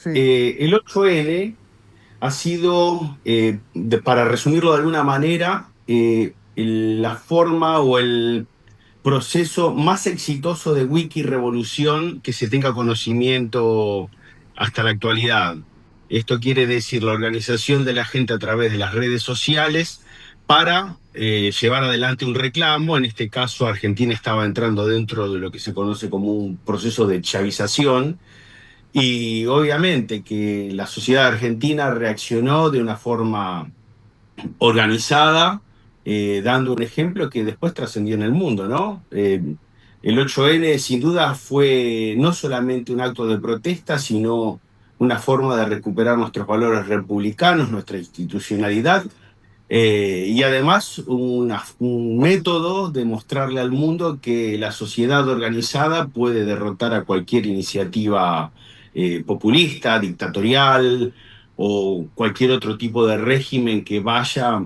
Sí. el 8N ha sido, para resumirlo de alguna manera, la forma o el proceso más exitoso de wiki revolución que se tenga conocimiento hasta la actualidad. Esto quiere decir la organización de la gente a través de las redes sociales para llevar adelante un reclamo. En este caso, Argentina estaba entrando dentro de lo que se conoce como un proceso de chavización y obviamente que la sociedad argentina reaccionó de una forma organizada, dando un ejemplo que después trascendió en el mundo, ¿no? El 8N sin duda fue no solamente un acto de protesta, sino una forma de recuperar nuestros valores republicanos, nuestra institucionalidad, y además un método de mostrarle al mundo que la sociedad organizada puede derrotar a cualquier iniciativa populista, dictatorial o cualquier otro tipo de régimen que vaya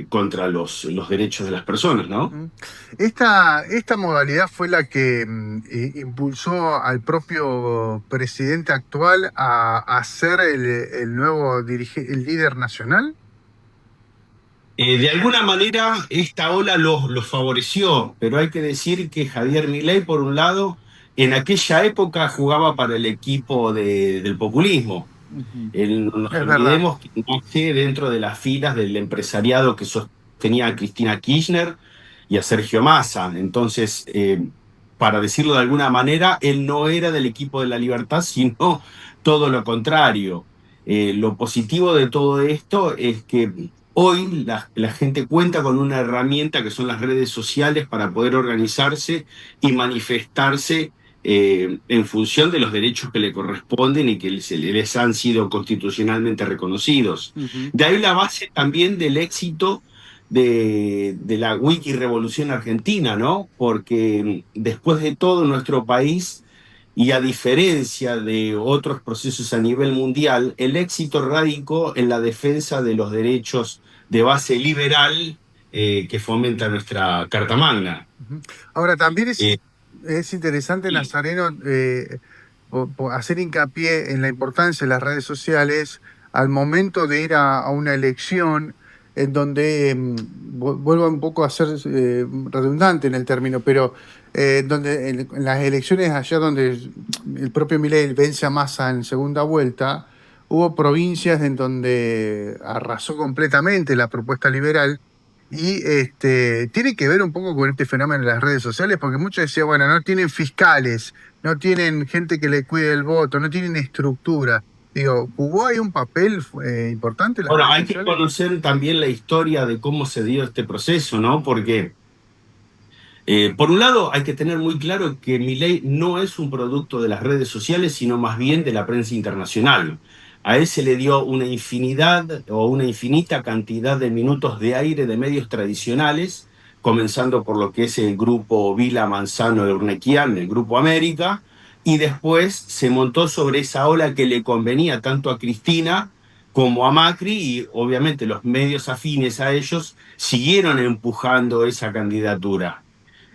contra los derechos de las personas, ¿no? Mm. Esta modalidad fue la que impulsó al propio presidente actual a ser el nuevo el líder nacional. De alguna manera esta ola los favoreció, pero hay que decir que Javier Milei, por un lado, en aquella época jugaba para el equipo del populismo. Ujú. No nos Es verdad. olvidemos que nace dentro de las filas del empresariado que sostenía a Cristina Kirchner y a Sergio Massa. Entonces, para decirlo de alguna manera, él no era del equipo de la libertad, sino todo lo contrario. Lo positivo de todo esto es que hoy la gente cuenta con una herramienta que son las redes sociales para poder organizarse y manifestarse en función de los derechos que le corresponden y que les han sido constitucionalmente reconocidos. Ujú. De ahí la base también del éxito de la Wiki Revolución Argentina, ¿no? Porque después de todo nuestro país, y a diferencia de otros procesos a nivel mundial, el éxito radicó en la defensa de los derechos de base liberal que fomenta nuestra Carta Magna. Ujú. Ahora, también Eh, es interesante, y, Nazareno, hacer hincapié en la importancia de las redes sociales al momento de ir a una elección en donde, vuelvo un poco a ser redundante en el término, pero donde en las elecciones allá donde el propio Milei vence a Massa en segunda vuelta, hubo provincias en donde arrasó completamente la propuesta liberal y tiene que ver un poco con este fenómeno de las redes sociales, porque muchos decían, bueno, no tienen fiscales, no tienen gente que le cuide el voto, no tienen estructura. Digo, ¿jugó ahí un papel importante las bueno, redes hay que sociales? conocer también la historia de cómo se dio este proceso, ¿no? Porque por un lado, hay que tener muy claro que Milei no es un producto de las redes sociales, sino más bien de la prensa internacional. A él se le dio una infinidad o una infinita cantidad de minutos de aire de medios tradicionales, comenzando por lo que es el grupo Vila Manzano de Urnequian, el Grupo América, y después se montó sobre esa ola que le convenía tanto a Cristina como a Macri, y obviamente los medios afines a ellos siguieron empujando esa candidatura.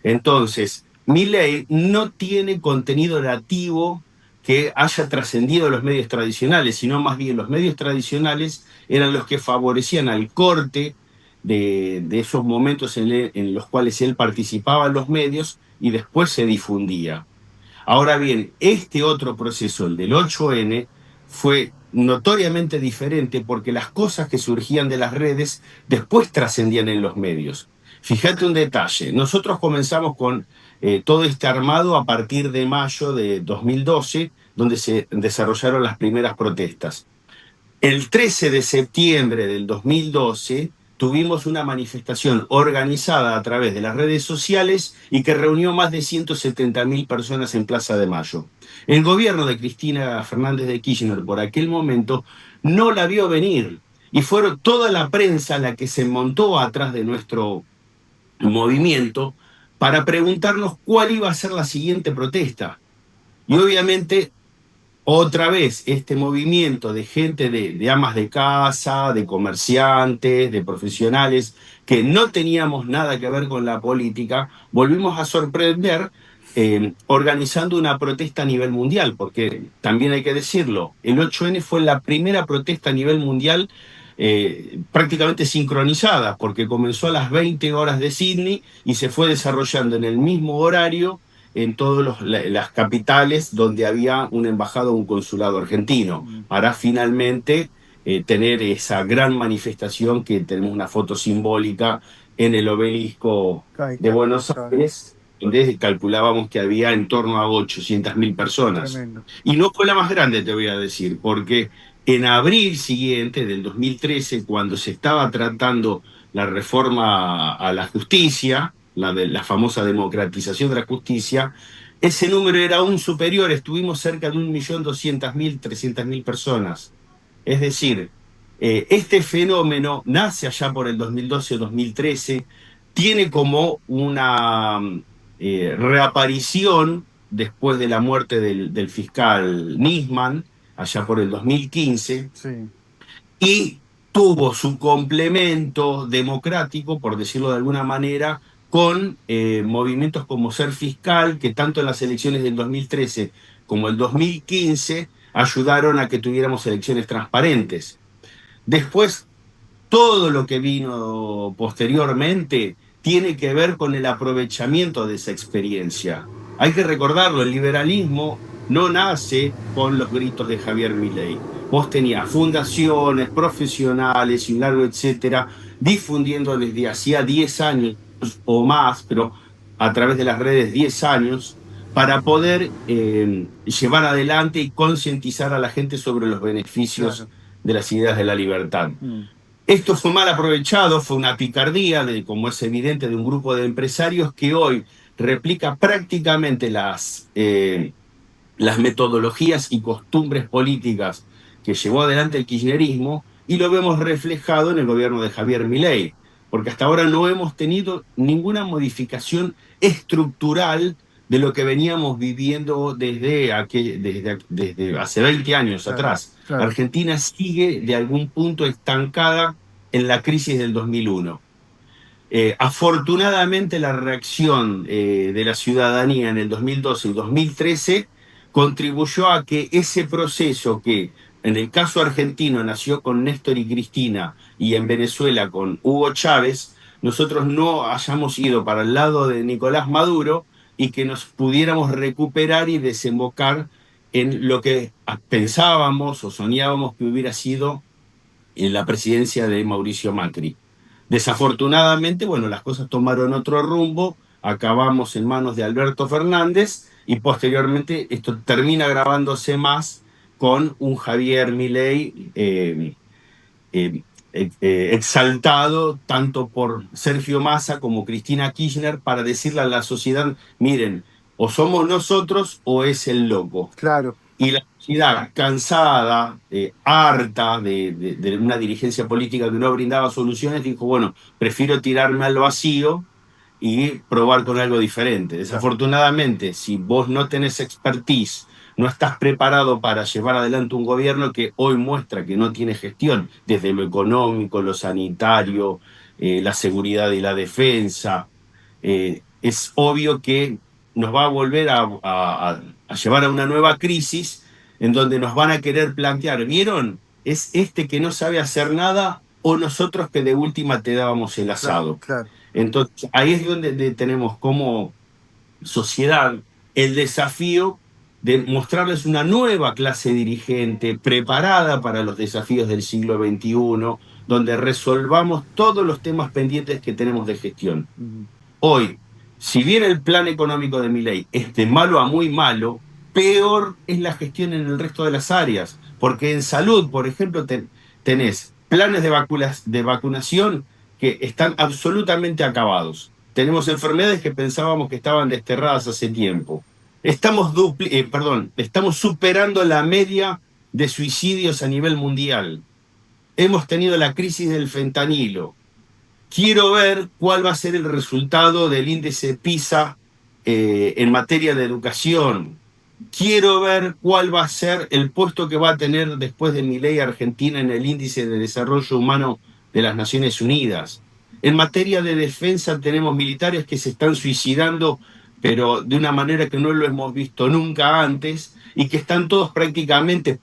Entonces, Milei no tiene contenido nativo que haya trascendido los medios tradicionales, sino más bien los medios tradicionales eran los que favorecían al corte de esos momentos en los cuales él participaba en los medios y después se difundía. Ahora bien, este otro proceso, el del 8N, fue notoriamente diferente porque las cosas que surgían de las redes después trascendían en los medios. Fíjate un detalle, nosotros comenzamos con todo este armado a partir de mayo de 2012, donde se desarrollaron las primeras protestas. El 13 de septiembre del 2012 tuvimos una manifestación organizada a través de las redes sociales y que reunió más de 170.000 personas en Plaza de Mayo. El gobierno de Cristina Fernández de Kirchner por aquel momento no la vio venir y fueron toda la prensa la que se montó atrás de nuestro movimiento para preguntarnos cuál iba a ser la siguiente protesta. Y obviamente otra vez, este movimiento de gente de amas de casa, de comerciantes, de profesionales, que no teníamos nada que ver con la política, volvimos a sorprender organizando una protesta a nivel mundial, porque también hay que decirlo, el 8N fue la primera protesta a nivel mundial prácticamente sincronizada, porque comenzó a las 20 horas de Sydney y se fue desarrollando en el mismo horario en todas las capitales donde había una embajada o un consulado argentino, para finalmente tener esa gran manifestación que tenemos una foto simbólica en el obelisco Ahí de está, Buenos claro, Aires, donde calculábamos que había en torno a 800.000 personas. tremendo. Y no fue la más grande, te voy a decir, porque en abril siguiente del 2013, cuando se estaba tratando la reforma a la justicia, la famosa democratización de la justicia, ese número era aún superior, estuvimos cerca de 1.200.000, 300.000 personas. Es decir, este fenómeno nace allá por el 2012-2013, tiene como una reaparición después de la muerte del fiscal Nisman, allá por el 2015, Sí, y tuvo su complemento democrático, por decirlo de alguna manera, con movimientos como Ser Fiscal, que tanto en las elecciones del 2013 como el 2015 ayudaron a que tuviéramos elecciones transparentes. Después, todo lo que vino posteriormente tiene que ver con el aprovechamiento de esa experiencia. Hay que recordarlo, el liberalismo no nace con los gritos de Javier Milei. Vos tenías fundaciones, profesionales y un largo etcétera, difundiendo desde hacía 10 años o más, pero a través de las redes 10 años, para poder llevar adelante y concientizar a la gente sobre los beneficios claro. de las ideas de la libertad. Mm, Esto fue mal aprovechado, fue una picardía, como es evidente, de un grupo de empresarios que hoy replica prácticamente las metodologías y costumbres políticas que llevó adelante el kirchnerismo, y lo vemos reflejado en el gobierno de Javier Milei, porque hasta ahora no hemos tenido ninguna modificación estructural de lo que veníamos viviendo desde hace 20 años claro, atrás. claro. Argentina sigue de algún punto estancada en la crisis del 2001. Afortunadamente la reacción de la ciudadanía en el 2012 y 2013 contribuyó a que ese proceso que en el caso argentino nació con Néstor y Cristina y en Venezuela con Hugo Chávez, nosotros no hayamos ido para el lado de Nicolás Maduro y que nos pudiéramos recuperar y desembocar en lo que pensábamos o soñábamos que hubiera sido en la presidencia de Mauricio Macri. Desafortunadamente, bueno, las cosas tomaron otro rumbo, acabamos en manos de Alberto Fernández y posteriormente esto termina grabándose más con un Javier Milei exaltado tanto por Sergio Massa como Cristina Kirchner para decirle a la sociedad, miren, o somos nosotros o es el loco. Claro, Y la sociedad cansada, harta de una dirigencia política que no brindaba soluciones, dijo, bueno, prefiero tirarme al vacío y probar con algo diferente. claro. Desafortunadamente, si vos no tenés expertise, no estás preparado para llevar adelante un gobierno que hoy muestra que no tiene gestión, desde lo económico, lo sanitario, la seguridad y la defensa, es obvio que nos va a volver a llevar a una nueva crisis en donde nos van a querer plantear, ¿vieron? ¿Es este que no sabe hacer nada o nosotros que de última te dábamos el Claro, asado? claro. Entonces, ahí es donde tenemos como sociedad el desafío de mostrarles una nueva clase dirigente preparada para los desafíos del siglo XXI, donde resolvamos todos los temas pendientes que tenemos de gestión. Mm, Hoy, si bien el plan económico de Milei es de malo a muy malo, peor es la gestión en el resto de las áreas, porque en salud, por ejemplo, tenés planes de vacunación que están absolutamente acabados. Tenemos enfermedades que pensábamos que estaban desterradas hace tiempo. Estamos superando la media de suicidios a nivel mundial. Hemos tenido la crisis del fentanilo. Quiero ver cuál va a ser el resultado del índice PISA en materia de educación. Quiero ver cuál va a ser el puesto que va a tener después de Milei Argentina en el índice de desarrollo humano de las Naciones Unidas. En materia de defensa tenemos militares que se están suicidando pero de una manera que no lo hemos visto nunca antes, y que están todos prácticamente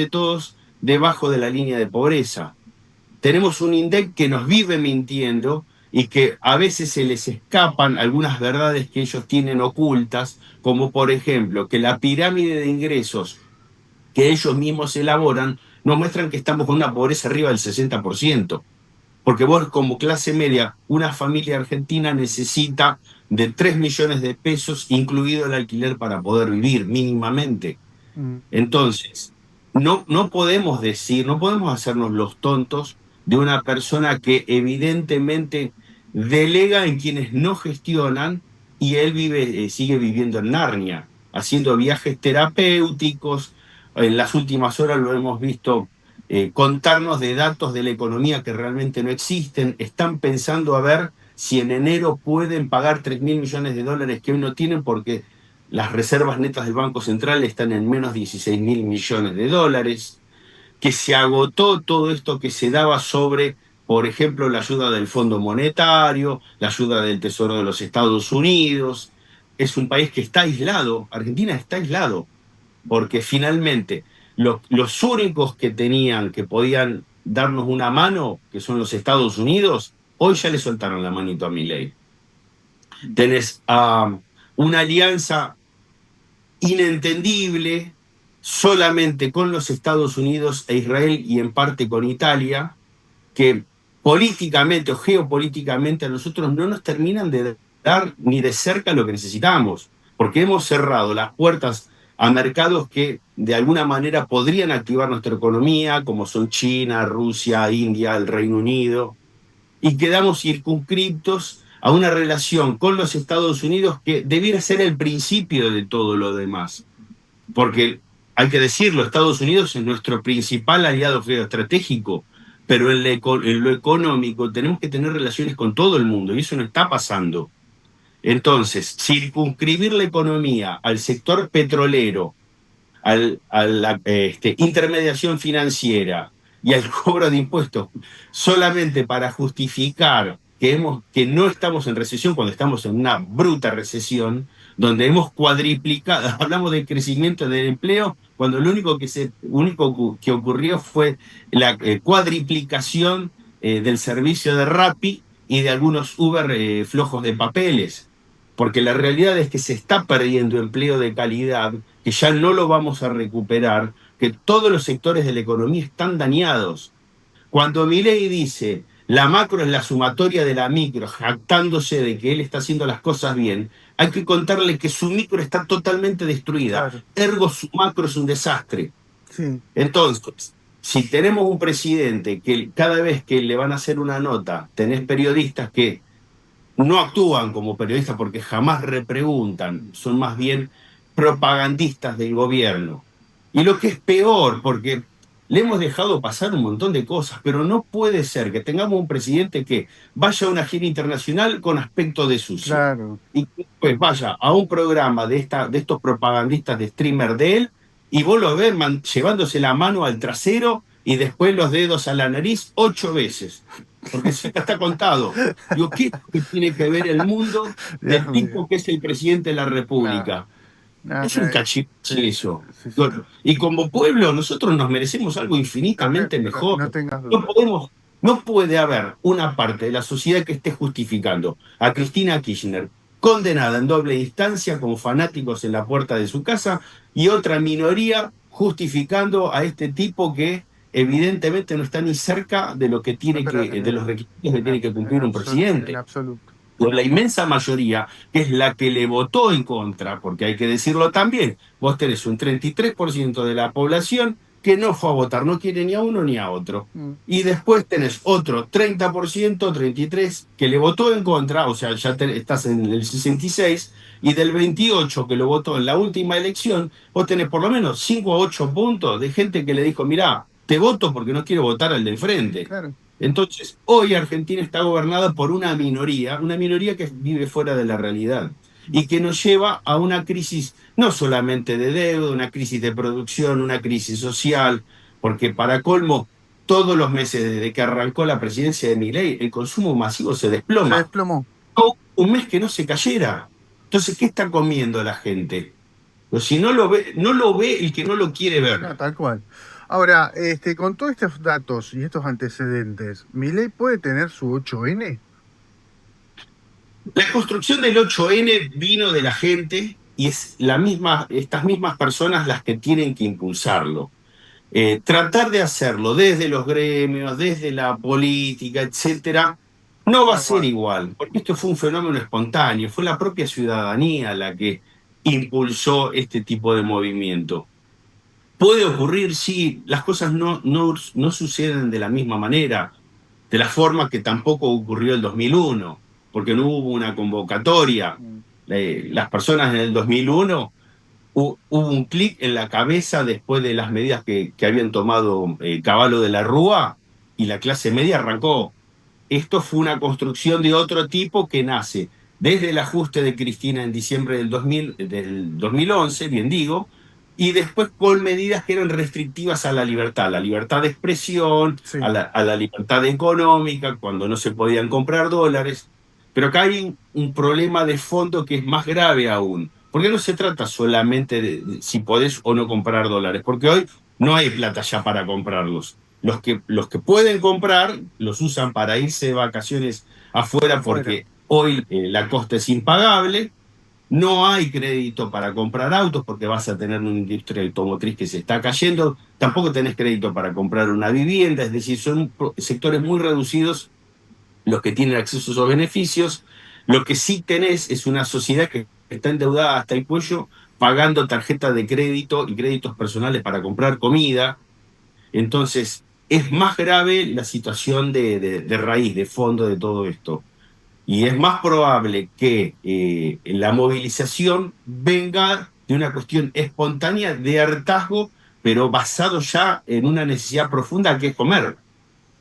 todos debajo de la línea de pobreza. Tenemos un INDEC que nos vive mintiendo y que a veces se les escapan algunas verdades que ellos tienen ocultas, como por ejemplo que la pirámide de ingresos que ellos mismos elaboran nos muestran que estamos con una pobreza arriba del 60%. Porque vos como clase media, una familia argentina necesita de 3 millones de pesos, incluido el alquiler, para poder vivir mínimamente. Mm. Entonces, no podemos decir, no podemos hacernos los tontos de una persona que evidentemente delega en quienes no gestionan, y él sigue viviendo en Narnia, haciendo viajes terapéuticos. En las últimas horas lo hemos visto contarnos de datos de la economía que realmente no existen. Están pensando a ver si en enero pueden pagar 3.000 millones de dólares que hoy no tienen, porque las reservas netas del Banco Central están en menos 16.000 millones de dólares, que se agotó todo esto que se daba sobre, por ejemplo, la ayuda del Fondo Monetario, la ayuda del Tesoro de los Estados Unidos. Es un país que está aislado, Argentina está aislado, porque finalmente los únicos que tenían, que podían darnos una mano, que son los Estados Unidos, hoy ya le soltaron la manito a Milei. Tenés una alianza inentendible solamente con los Estados Unidos e Israel, y en parte con Italia, que políticamente o geopolíticamente a nosotros no nos terminan de dar ni de cerca lo que necesitamos, porque hemos cerrado las puertas a mercados que de alguna manera podrían activar nuestra economía, como son China, Rusia, India, el Reino Unido, y quedamos circunscriptos a una relación con los Estados Unidos que debiera ser el principio de todo lo demás. Porque hay que decirlo, Estados Unidos es nuestro principal aliado geoestratégico, pero en lo económico tenemos que tener relaciones con todo el mundo, y eso no está pasando. Entonces, circunscribir la economía al sector petrolero, a la intermediación financiera y al cobro de impuestos solamente para justificar que no estamos en recesión, cuando estamos en una bruta recesión, donde hemos cuadriplicado, hablamos del crecimiento del empleo, cuando lo único que ocurrió fue la cuadriplicación del servicio de Rappi y de algunos Uber flojos de papeles, porque la realidad es que se está perdiendo empleo de calidad, que ya no lo vamos a recuperar, que todos los sectores de la economía están dañados. Cuando Milei dice la macro es la sumatoria de la micro, jactándose de que él está haciendo las cosas bien, hay que contarle que su micro está totalmente destruida. Claro. Ergo, su macro es un desastre. Sí. Entonces, si tenemos un presidente que cada vez que le van a hacer una nota, tenés periodistas que no actúan como periodistas porque jamás repreguntan, son más bien propagandistas del gobierno. Y lo que es peor, porque le hemos dejado pasar un montón de cosas, pero no puede ser que tengamos un presidente que vaya a una gira internacional con aspecto de sucio, Claro. y pues vaya a un programa de estos propagandistas de streamer de él, y vos lo ves llevándose la mano al trasero y después los dedos a la nariz 8 veces. Porque eso está contado. Digo, ¿qué tiene que ver el mundo Dios del mío. tipo que es el presidente de la Nada, República? Es un nada. cachivache Sí, eso. sí, sí, sí. Y como pueblo, nosotros nos merecemos algo infinitamente No mejor. tengas No duda. podemos, no puede haber una parte de la sociedad que esté justificando a Cristina Kirchner, condenada en doble instancia con fanáticos en la puerta de su casa, y otra minoría justificando a este tipo que evidentemente no está ni cerca de lo que No, tiene pero de los requisitos que tiene que cumplir un en presidente. absoluto. Por la inmensa mayoría, que es la que le votó en contra, porque hay que decirlo también, vos tenés un 33% de la población que no fue a votar, no quiere ni a uno ni a otro. Mm. Y después tenés otro 30%, 33%, que le votó en contra, o sea, ya estás en el 66%, y del 28% que lo votó en la última elección, vos tenés por lo menos 5 o 8 puntos de gente que le dijo, mirá, te voto porque no quiero votar al del frente. Claro. Entonces, hoy Argentina está gobernada por una minoría que vive fuera de la realidad, y que nos lleva a una crisis no solamente de deuda, una crisis de producción, una crisis social, porque para colmo, todos los meses desde que arrancó la presidencia de Milei, el consumo masivo se Se desploma. desplomó. No, un mes que no se cayera. Entonces, ¿qué está comiendo la gente? Pues si no lo ve, no lo ve el que no lo quiere ver. No, tal cual. Ahora, con todos estos datos y estos antecedentes, ¿Milei puede tener su 8N? La construcción del 8N vino de la gente y es la misma, estas mismas personas las que tienen que impulsarlo. Tratar de hacerlo desde los gremios, desde la política, etcétera, no va a Tal ser cual. igual, porque esto fue un fenómeno espontáneo, fue la propia ciudadanía la que impulsó este tipo de movimiento. Puede ocurrir, sí, las cosas no suceden de la misma manera, de la forma que tampoco ocurrió el 2001, porque no hubo una convocatoria. Mm. Las personas en el 2001 hubo un clic en la cabeza después de las medidas que habían tomado Cavallo de la Rúa y la clase media arrancó. Esto fue una construcción de otro tipo que nace desde el ajuste de Cristina en diciembre del 2011, bien digo, y después con medidas que eran restrictivas a la libertad de expresión, Sí, a la libertad económica, cuando no se podían comprar dólares. Pero acá hay un problema de fondo que es más grave aún, porque no se trata solamente de si podés o no comprar dólares, porque hoy no hay plata ya para comprarlos. Los que pueden comprar los usan para irse de vacaciones afuera afuera. porque hoy la costa es impagable, no hay crédito para comprar autos porque vas a tener una industria automotriz que se está cayendo, tampoco tenés crédito para comprar una vivienda, es decir, son sectores muy reducidos los que tienen acceso a esos beneficios. Lo que sí tenés es una sociedad que está endeudada hasta el cuello pagando tarjetas de crédito y créditos personales para comprar comida. Entonces, es más grave la situación de raíz, de fondo de todo esto. Y es más probable que la movilización venga de una cuestión espontánea de hartazgo, pero basado ya en una necesidad profunda que es comer.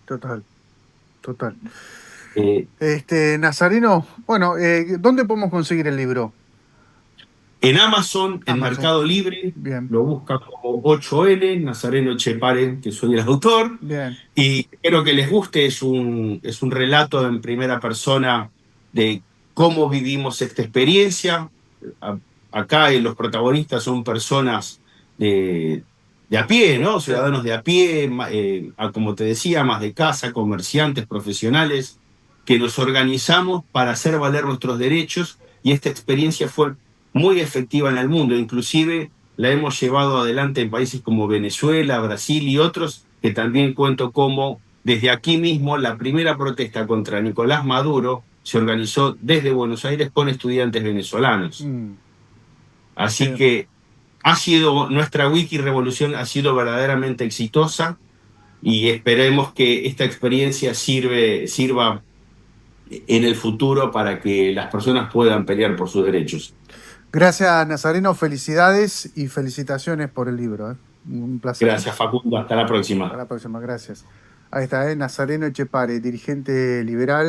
Total, total. Eh, Nazareno, bueno, ¿dónde podemos conseguir el libro? en Amazon, en Amazon. Mercado Libre, Bien, lo busca como 8N, Nazareno Chepare, que soy el autor. bien. Y espero que les guste, es un relato en primera persona de cómo vivimos esta experiencia. A- Acá los protagonistas son personas de a pie, ¿no? Sí. Ciudadanos de a pie, como te decía, más de casa, comerciantes, profesionales, que nos organizamos para hacer valer nuestros derechos y esta experiencia fue muy efectiva en el mundo, inclusive la hemos llevado adelante en países como Venezuela, Brasil y otros, que también cuento cómo desde aquí mismo la primera protesta contra Nicolás Maduro se organizó desde Buenos Aires con estudiantes venezolanos. Mm, Así bien. que nuestra Wiki Revolución ha sido verdaderamente exitosa y esperemos que esta experiencia sirva en el futuro para que las personas puedan pelear por sus derechos. Gracias, Nazareno. Felicidades y felicitaciones por el libro. Un placer. Gracias, Facundo. Hasta la Hasta próxima. la próxima. Gracias. Ahí está, Nazareno Echepare, dirigente liberal.